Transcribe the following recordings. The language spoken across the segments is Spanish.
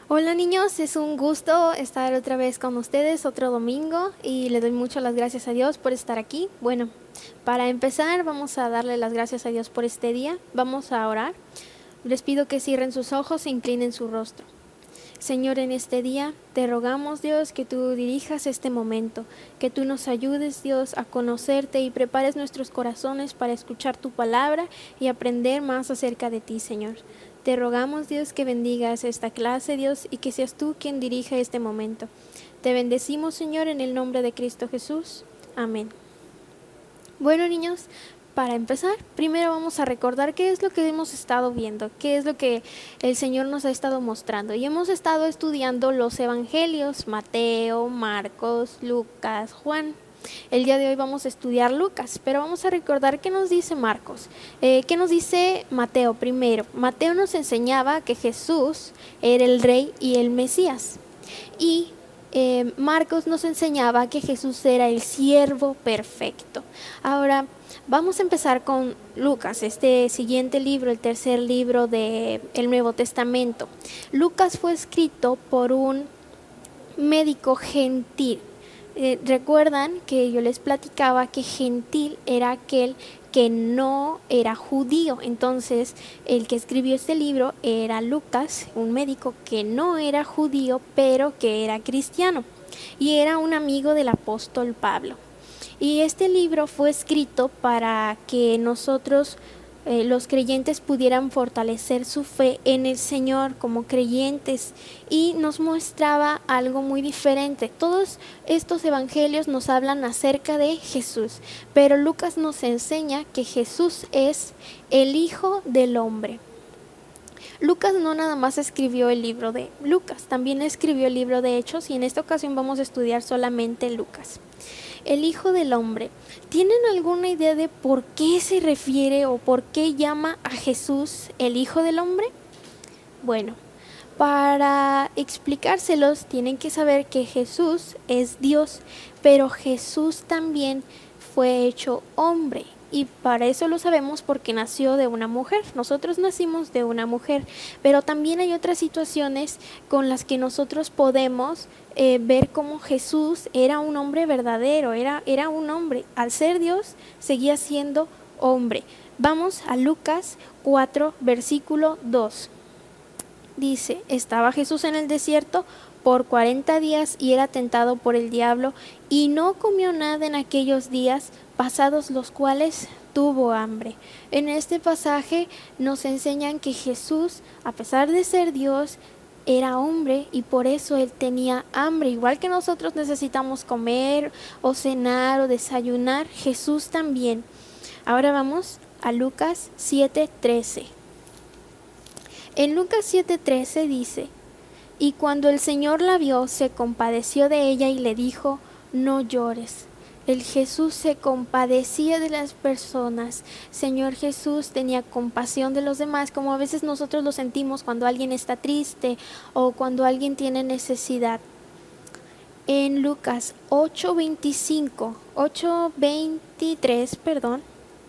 Hola niños, es un gusto estar otra vez con ustedes otro domingo y le doy muchas las gracias a Dios por estar aquí. Bueno, para empezar vamos a darle las gracias a Dios por este día, vamos a orar. Les pido que cierren sus ojos e inclinen su rostro. Señor, en este día te rogamos, Dios, que tú dirijas este momento, que tú nos ayudes, Dios, a conocerte y prepares nuestros corazones para escuchar tu palabra y aprender más acerca de ti, Señor. Te rogamos, Dios, que bendigas esta clase, Dios, y que seas tú quien dirija este momento. Te bendecimos, Señor, en el nombre de Cristo Jesús. Amén. Bueno, niños, para empezar, primero vamos a recordar qué es lo que hemos estado viendo, qué es lo que el Señor nos ha estado mostrando. Y hemos estado estudiando los evangelios: Mateo, Marcos, Lucas, Juan. El día de hoy vamos a estudiar Lucas, pero vamos a recordar qué nos dice Marcos, qué nos dice Mateo primero. Mateo nos enseñaba que Jesús era el Rey y el Mesías. Y Marcos nos enseñaba que Jesús era el siervo perfecto. Ahora vamos a empezar con Lucas, este siguiente libro, el tercer libro del Nuevo Testamento. Lucas fue escrito por un médico gentil. Recuerdan que yo les platicaba que gentil era aquel que no era judío. Entonces el que escribió este libro era Lucas, un médico que no era judío pero que era cristiano y era un amigo del apóstol Pablo. Y este libro fue escrito para que nosotros, los creyentes, pudieran fortalecer su fe en el Señor como creyentes, y nos mostraba algo muy diferente. Todos estos evangelios nos hablan acerca de Jesús, pero Lucas nos enseña que Jesús es el Hijo del Hombre. Lucas no nada más escribió el libro de Lucas, también escribió el libro de Hechos, y en esta ocasión vamos a estudiar solamente Lucas. El Hijo del Hombre. ¿Tienen alguna idea de por qué se refiere o por qué llama a Jesús el Hijo del Hombre? Bueno, para explicárselos tienen que saber que Jesús es Dios, pero Jesús también fue hecho hombre. Y para eso lo sabemos porque nació de una mujer. Nosotros nacimos de una mujer, pero también hay otras situaciones con las que nosotros podemos ver cómo Jesús era un hombre verdadero, era un hombre. Al ser Dios, seguía siendo hombre. Vamos a Lucas 4, versículo 2. Dice: estaba Jesús en el desierto por 40 días y era tentado por el diablo, y no comió nada en aquellos días, pasados los cuales tuvo hambre. En este pasaje nos enseñan que Jesús, a pesar de ser Dios, era hombre, y por eso él tenía hambre. Igual que nosotros necesitamos comer o cenar o desayunar, Jesús también. Ahora vamos a Lucas 7:13. En Lucas 7:13 dice: y cuando el Señor la vio, se compadeció de ella y le dijo: no llores. El Jesús se compadecía de las personas. Señor Jesús tenía compasión de los demás, como a veces nosotros lo sentimos cuando alguien está triste o cuando alguien tiene necesidad. En Lucas 8:23,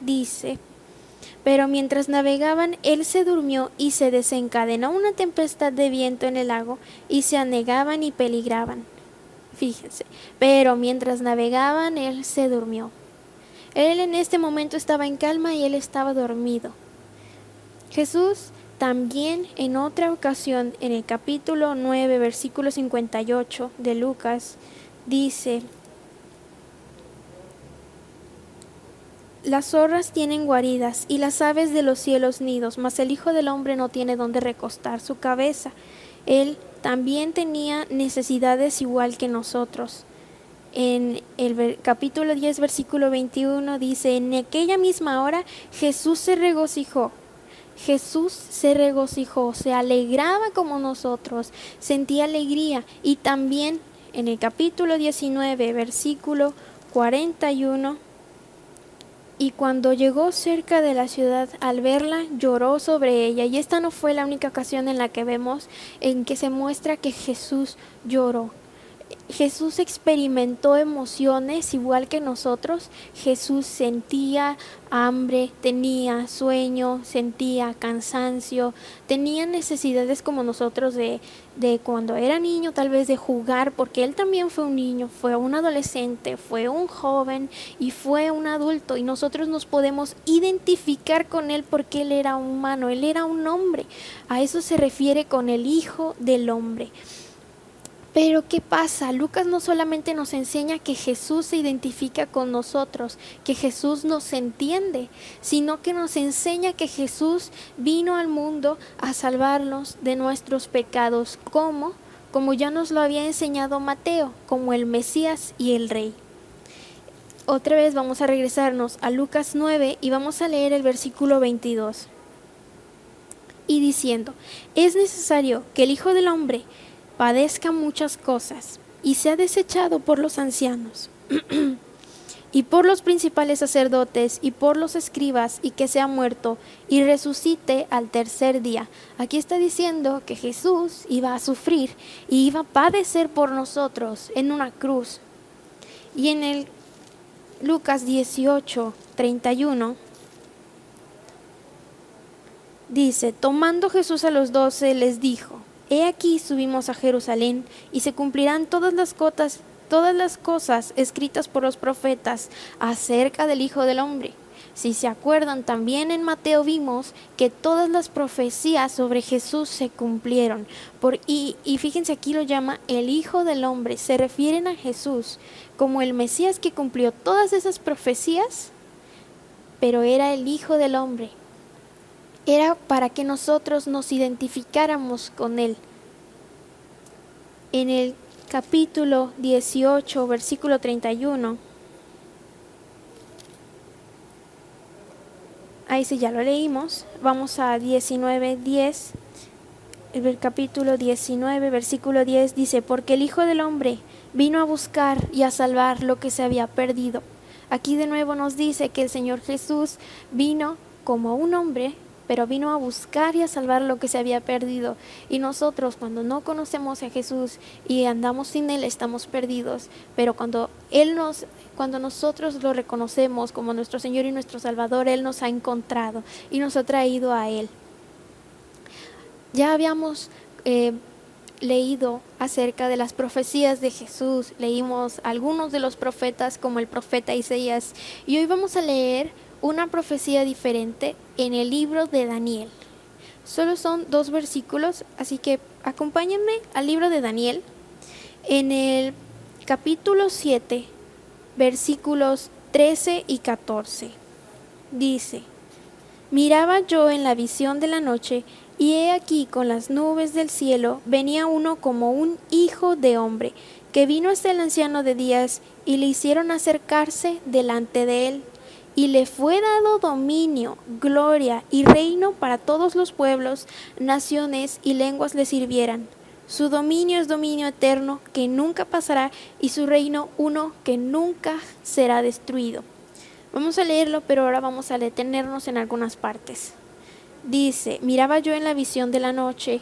dice: pero mientras navegaban, él se durmió y se desencadenó una tempestad de viento en el lago, y se anegaban y peligraban. Fíjense, pero mientras navegaban, él se durmió. Él en este momento estaba en calma y él estaba dormido. Jesús también en otra ocasión, en el capítulo 9, versículo 58 de Lucas, dice: las zorras tienen guaridas y las aves de los cielos nidos, mas el Hijo del Hombre no tiene donde recostar su cabeza. Él también tenía necesidades igual que nosotros. En el capítulo 10, versículo 21 dice: en aquella misma hora Jesús se regocijó. Jesús se regocijó, se alegraba como nosotros, sentía alegría. Y también en el capítulo 19, versículo 41, y cuando llegó cerca de la ciudad, al verla, lloró sobre ella. Y esta no fue la única ocasión en la que vemos en que se muestra que Jesús lloró. Jesús experimentó emociones igual que nosotros. Jesús sentía hambre, tenía sueño, sentía cansancio, tenía necesidades como nosotros de cuando era niño, tal vez de jugar, porque él también fue un niño, fue un adolescente, fue un joven y fue un adulto, y nosotros nos podemos identificar con él porque él era humano, él era un hombre. A eso se refiere con el Hijo del Hombre. Pero ¿qué pasa? Lucas no solamente nos enseña que Jesús se identifica con nosotros, que Jesús nos entiende, sino que nos enseña que Jesús vino al mundo a salvarnos de nuestros pecados. ¿Cómo? Como ya nos lo había enseñado Mateo, como el Mesías y el Rey. Otra vez vamos a regresarnos a Lucas 9 y vamos a leer el versículo 22. Y diciendo, es necesario que el Hijo del Hombre padezca muchas cosas y sea desechado por los ancianos y por los principales sacerdotes y por los escribas, y que sea muerto y resucite al tercer día. Aquí está diciendo que Jesús iba a sufrir y iba a padecer por nosotros en una cruz. Y en el Lucas 18:31 dice, tomando Jesús a los 12 les dijo, he aquí subimos a Jerusalén, y se cumplirán todas las cosas escritas por los profetas acerca del Hijo del Hombre. Si se acuerdan, también en Mateo vimos que todas las profecías sobre Jesús se cumplieron. Y fíjense, aquí lo llama el Hijo del Hombre. Se refieren a Jesús como el Mesías que cumplió todas esas profecías, pero era el Hijo del Hombre. Era para que nosotros nos identificáramos con él. En el capítulo 18, versículo 31, ahí sí ya lo leímos. Vamos a 19:10. El capítulo 19, versículo 10 dice, porque el Hijo del Hombre vino a buscar y a salvar lo que se había perdido. Aquí de nuevo nos dice que el Señor Jesús vino como un hombre, pero vino a buscar y a salvar lo que se había perdido. Y nosotros, cuando no conocemos a Jesús y andamos sin Él, estamos perdidos. Pero cuando nosotros lo reconocemos como nuestro Señor y nuestro Salvador, Él nos ha encontrado y nos ha traído a Él. Ya habíamos leído acerca de las profecías de Jesús, leímos algunos de los profetas como el profeta Isaías, y hoy vamos a leer una profecía diferente en el libro de Daniel. Solo son 2 versículos, así que acompáñenme al libro de Daniel. En el capítulo 7, versículos 13 y 14, dice, miraba yo en la visión de la noche, y he aquí con las nubes del cielo venía uno como un hijo de hombre, que vino hasta el anciano de días, y le hicieron acercarse delante de él. Y le fue dado dominio, gloria y reino para todos los pueblos, naciones y lenguas le sirvieran. Su dominio es dominio eterno que nunca pasará, y su reino uno que nunca será destruido. Vamos a leerlo, pero ahora vamos a detenernos en algunas partes. Dice, miraba yo en la visión de la noche,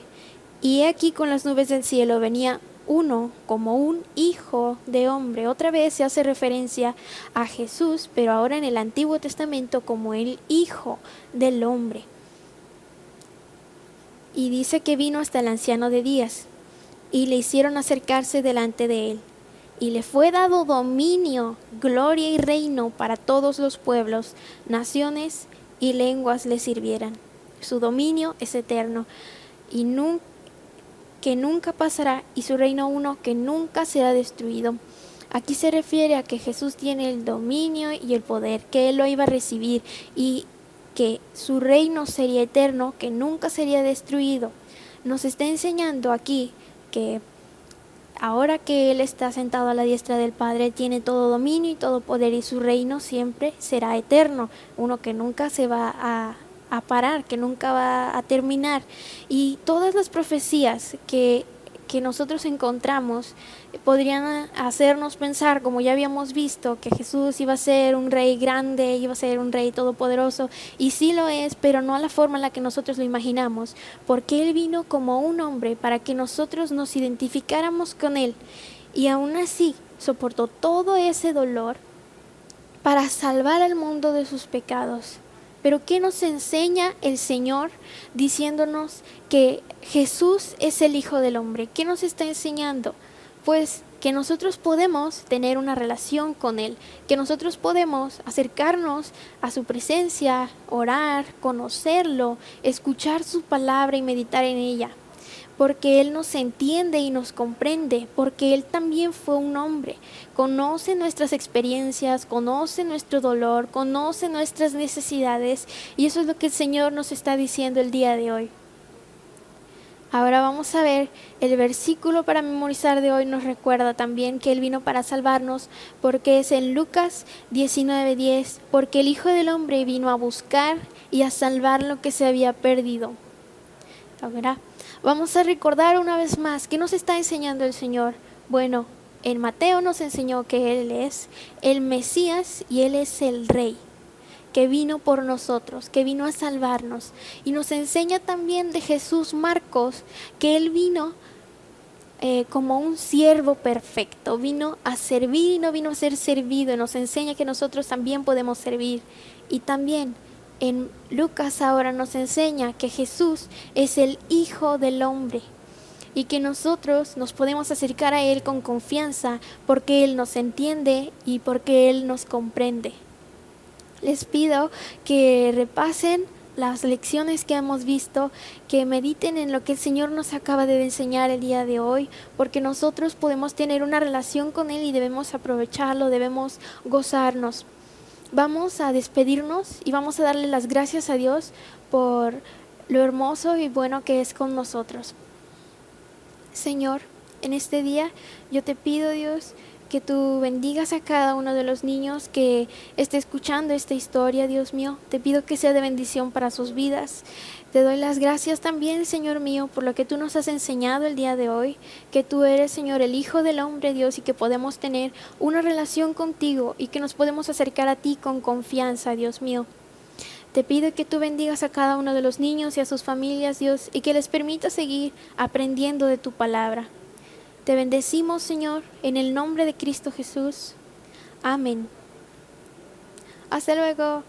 y he aquí con las nubes del cielo venía uno como un hijo de hombre. Otra vez se hace referencia a Jesús, pero ahora en el Antiguo Testamento como el Hijo del Hombre. Y dice que vino hasta el anciano de días, y le hicieron acercarse delante de él. Y le fue dado dominio, gloria y reino para todos los pueblos, naciones y lenguas le sirvieran. Su dominio es eterno y que nunca pasará, y su reino uno que nunca será destruido. Aquí se refiere a que Jesús tiene el dominio y el poder, que Él lo iba a recibir, y que su reino sería eterno, que nunca sería destruido. Nos está enseñando aquí que ahora que Él está sentado a la diestra del Padre, tiene todo dominio y todo poder, y su reino siempre será eterno, uno que nunca se va a parar, que nunca va a terminar. Y todas las profecías que nosotros encontramos podrían hacernos pensar, como ya habíamos visto, que Jesús iba a ser un rey grande, iba a ser un rey todopoderoso, y sí lo es, pero no a la forma en la que nosotros lo imaginamos, porque Él vino como un hombre para que nosotros nos identificáramos con Él y aún así soportó todo ese dolor para salvar al mundo de sus pecados. Pero ¿qué nos enseña el Señor diciéndonos que Jesús es el Hijo del Hombre? ¿Qué nos está enseñando? Pues que nosotros podemos tener una relación con Él, que nosotros podemos acercarnos a su presencia, orar, conocerlo, escuchar su palabra y meditar en ella. Porque Él nos entiende y nos comprende, porque Él también fue un hombre, conoce nuestras experiencias, conoce nuestro dolor, conoce nuestras necesidades, y eso es lo que el Señor nos está diciendo el día de hoy. Ahora vamos a ver el versículo para memorizar de hoy. Nos recuerda también que Él vino para salvarnos, porque es en Lucas 19:10, porque el Hijo del Hombre vino a buscar y a salvar lo que se había perdido. Ahora vamos a recordar una vez más qué nos está enseñando el Señor. Bueno, en Mateo nos enseñó que Él es el Mesías y Él es el Rey, que vino por nosotros, que vino a salvarnos. Y nos enseña también de Jesús Marcos, que Él vino como un siervo perfecto, vino a servir y no vino a ser servido. Y nos enseña que nosotros también podemos servir. Y también en Lucas ahora nos enseña que Jesús es el Hijo del Hombre y que nosotros nos podemos acercar a Él con confianza porque Él nos entiende y porque Él nos comprende. Les pido que repasen las lecciones que hemos visto, que mediten en lo que el Señor nos acaba de enseñar el día de hoy, porque nosotros podemos tener una relación con Él y debemos aprovecharlo, debemos gozarnos. Vamos a despedirnos y vamos a darle las gracias a Dios por lo hermoso y bueno que es con nosotros. Señor, en este día yo te pido, Dios, que tú bendigas a cada uno de los niños que esté escuchando esta historia, Dios mío. Te pido que sea de bendición para sus vidas. Te doy las gracias también, Señor mío, por lo que tú nos has enseñado el día de hoy, que tú eres, Señor, el Hijo del Hombre, Dios, y que podemos tener una relación contigo y que nos podemos acercar a ti con confianza, Dios mío. Te pido que tú bendigas a cada uno de los niños y a sus familias, Dios, y que les permitas seguir aprendiendo de tu palabra. Te bendecimos, Señor, en el nombre de Cristo Jesús. Amén. Hasta luego.